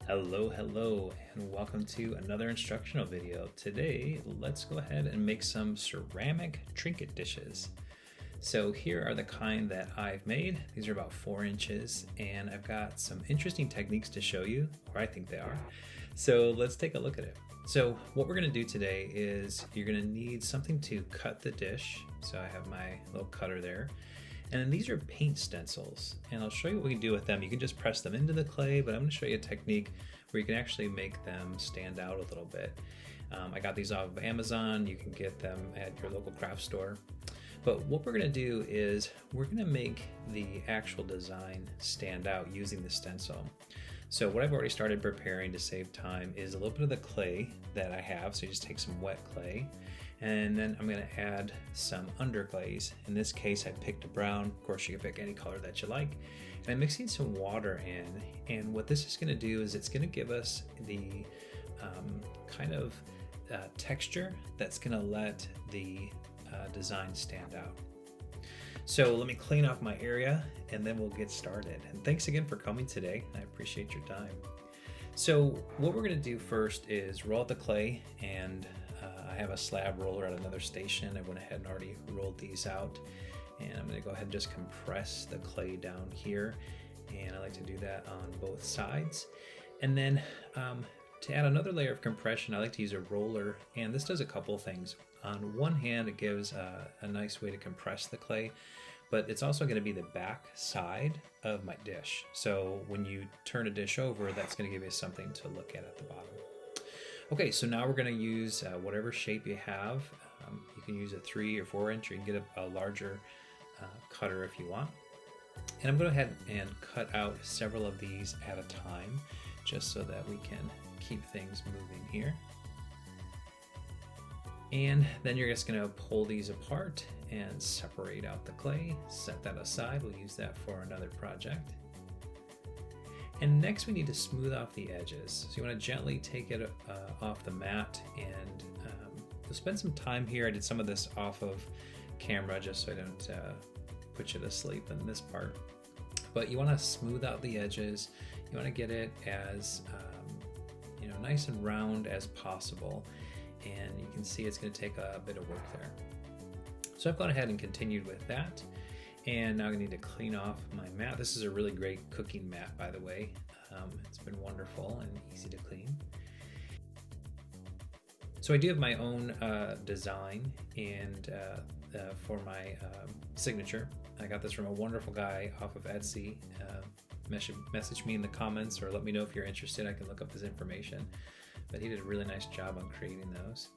Hello, and welcome to another instructional video. Today, let's go ahead and make some ceramic trinket dishes. So here are the kind that I've made. These are about 4 inches, and I've got some interesting techniques to show you, or I think they are. So let's take a look at it. So what we're gonna do today is you're gonna need something to cut the dish. So I have my little cutter there. And then these are paint stencils, and I'll show you what we can do with them. You can just press them into the clay, but I'm going to show you a technique where you can actually make them stand out a little bit. I got these off of Amazon. You can get them at your local craft store. But what we're going to do is we're going to make the actual design stand out using the stencil. So what I've already started preparing to save time is a little bit of the clay that I have. So you just take some wet clay, and then I'm going to add some underglaze. In this case, I picked a brown. Of course, you can pick any color that you like. And I'm mixing some water in. And what this is going to do is it's going to give us the kind of texture that's going to let the design stand out. So let me clean off my area and then we'll get started. And thanks again for coming today. I appreciate your time. So what we're going to do first is roll out the clay, and I have a slab roller at another station. I went ahead and already rolled these out, and I'm going to go ahead and just compress the clay down here, and I like to do that on both sides. And then to add another layer of compression, I like to use a roller, and this does a couple things. On one hand, it gives a nice way to compress the clay, but it's also going to be the back side of my dish. So when you turn a dish over, that's going to give you something to look at the bottom. Okay, so now we're going to use whatever shape you have. You can use a 3 or 4 inch, or you can get a larger cutter if you want. And I'm going to go ahead and cut out several of these at a time, just so that we can keep things moving here. And then you're just going to pull these apart and separate out the clay. Set that aside. We'll use that for another project. And next we need to smooth off the edges. So you want to gently take it off the mat, and we'll spend some time here. I did some of this off of camera just so I don't put you to sleep in this part. But you want to smooth out the edges. You want to get it as nice and round as possible. And you can see it's going to take a bit of work there. So I've gone ahead and continued with that. And now I need to clean off my mat. This is a really great cooking mat, by the way. It's been wonderful and easy to clean. So I do have my own design, and for my signature. I got this from a wonderful guy off of Etsy. Message me in the comments, or let me know if you're interested. I can look up his information. But he did a really nice job on creating those.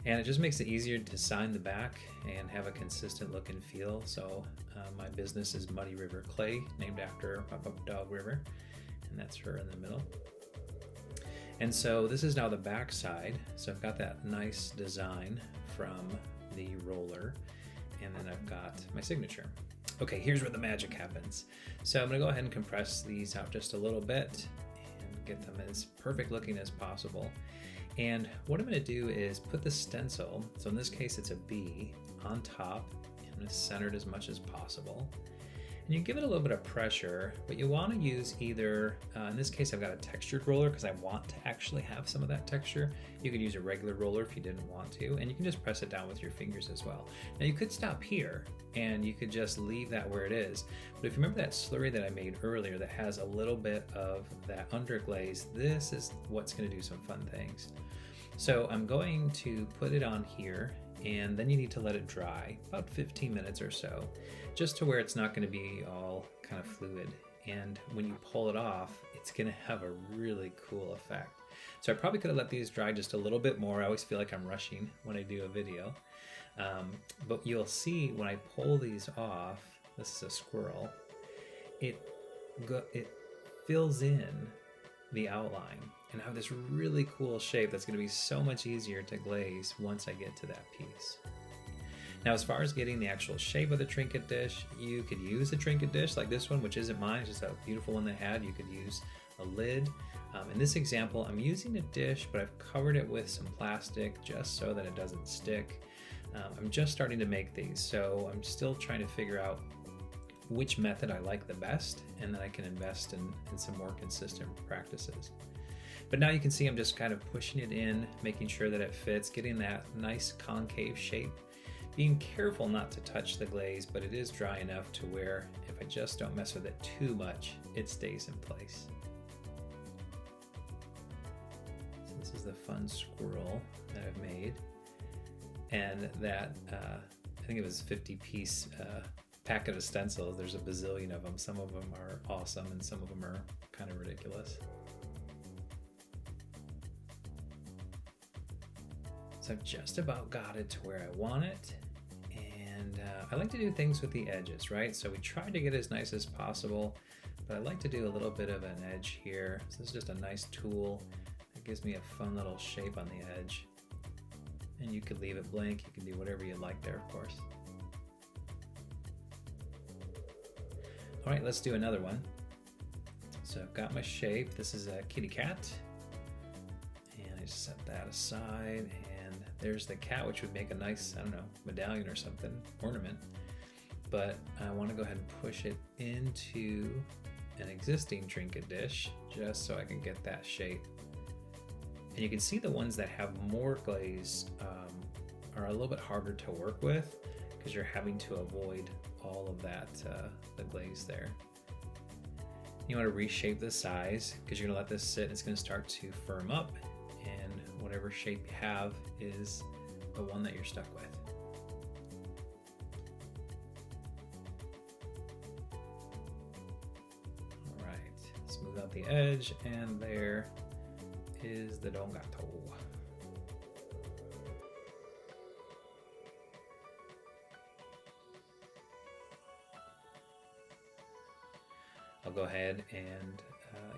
And it just makes it easier to design the back and have a consistent look and feel. So my business is Muddy River Clay, named after Dog River, and that's her in the middle. And so this is now the back side. So I've got that nice design from the roller, and then I've got my signature. Okay, here's where the magic happens. So I'm gonna go ahead and compress these out just a little bit, get them as perfect looking as possible. And what I'm going to do is put the stencil, so in this case it's a B, on top, and I'm going to center it as much as possible. And you give it a little bit of pressure, but you want to use either, in this case I've got a textured roller because I want to actually have some of that texture. You could use a regular roller if you didn't want to, and you can just press it down with your fingers as well. Now you could stop here and you could just leave that where it is. But if you remember that slurry that I made earlier that has a little bit of that underglaze, this is what's going to do some fun things. So I'm going to put it on here, and then you need to let it dry about 15 minutes or so, just to where it's not going to be all kind of fluid. And when you pull it off, it's going to have a really cool effect. So I probably could have let these dry just a little bit more. I always feel like I'm rushing when I do a video. But you'll see when I pull these off, this is a squirrel, it fills in the outline. And I have this really cool shape that's going to be so much easier to glaze once I get to that piece. Now, as far as getting the actual shape of the trinket dish, you could use a trinket dish like this one, which isn't mine, it's just a beautiful one they had. You could use a lid. In this example, I'm using a dish, but I've covered it with some plastic just so that it doesn't stick. I'm just starting to make these, so I'm still trying to figure out which method I like the best, and then I can invest in some more consistent practices. But now you can see I'm just kind of pushing it in, making sure that it fits, getting that nice concave shape. Being careful not to touch the glaze, but it is dry enough to where if I just don't mess with it too much, it stays in place. So this is the fun squirrel that I've made. And that, I think it was a 50-piece packet of stencils. There's a bazillion of them. Some of them are awesome and some of them are kind of ridiculous. So I've just about got it to where I want it. And I like to do things with the edges, right? So we try to get as nice as possible, but I like to do a little bit of an edge here. So this is just a nice tool that gives me a fun little shape on the edge. And you could leave it blank. You can do whatever you like there, of course. All right, let's do another one. So I've got my shape. This is a kitty cat. And I just set that aside. And there's the cat, which would make a nice, I don't know, medallion or something, ornament. But I want to go ahead and push it into an existing Trinket dish just so I can get that shape. And you can see the ones that have more glaze are a little bit harder to work with because you're having to avoid all of that, the glaze there. You want to reshape the size because you're going to let this sit and it's going to start to firm up, and whatever shape you have is the one that you're stuck with. All right, smooth out the edge, and there is the Don Gato. I'll go ahead and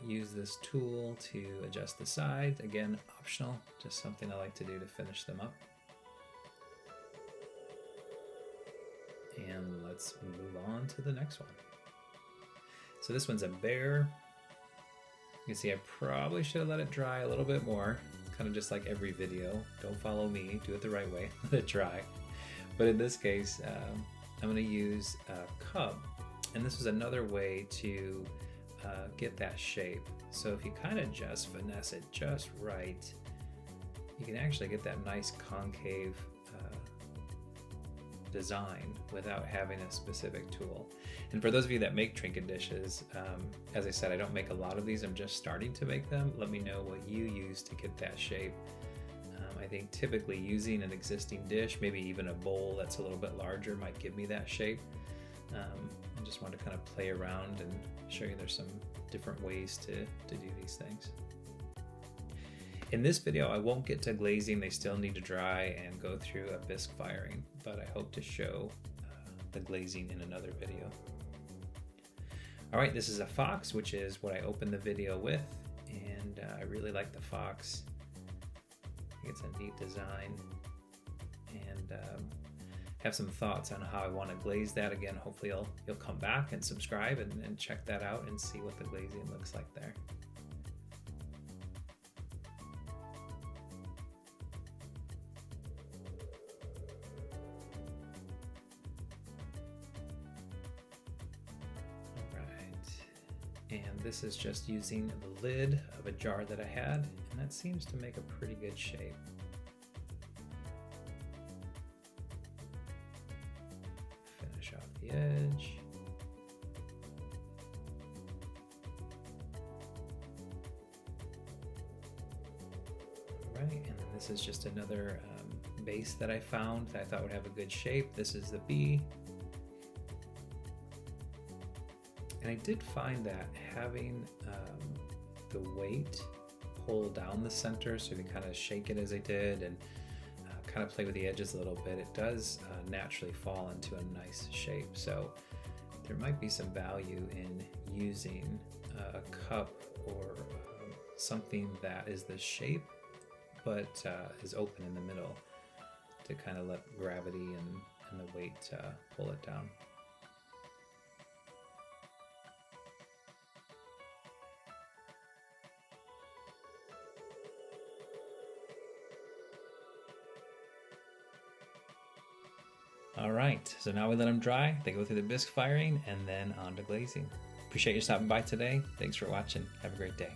use this tool to adjust the sides. Again, optional, just something I like to do to finish them up. And let's move on to the next one. So this one's a bear. You can see I probably should have let it dry a little bit more. It's kind of just like every video. Don't follow me, do it the right way, let it dry. But in this case, I'm gonna use a cup. And this is another way to get that shape. So if you kind of just finesse it just right, you can actually get that nice concave design without having a specific tool. And for those of you that make Trinket dishes, as I said, I don't make a lot of these. I'm just starting to make them. Let me know what you use to get that shape. I think typically using an existing dish, maybe even a bowl that's a little bit larger, might give me that shape. I just want to kind of play around and show you there's some different ways to do these things. In this video, I won't get to glazing. They still need to dry and go through a bisque firing, but I hope to show the glazing in another video. All right, this is a fox, which is what I opened the video with, and I really like the fox. I think it's a neat design, and have some thoughts on how I want to glaze that. Again, hopefully you'll come back and subscribe and check that out and see what the glazing looks like there. And this is just using the lid of a jar that I had, and that seems to make a pretty good shape. Finish off the edge. All right, and then this is just another base that I found that I thought would have a good shape. This is the bee. And I did find that having the weight pull down the center, so you can kind of shake it as I did and kind of play with the edges a little bit, it does naturally fall into a nice shape. So there might be some value in using a cup or something that is the shape but is open in the middle to kind of let gravity and the weight pull it down. All right, so now we let them dry. They go through the bisque firing and then on to glazing. Appreciate you stopping by today. Thanks for watching. Have a great day.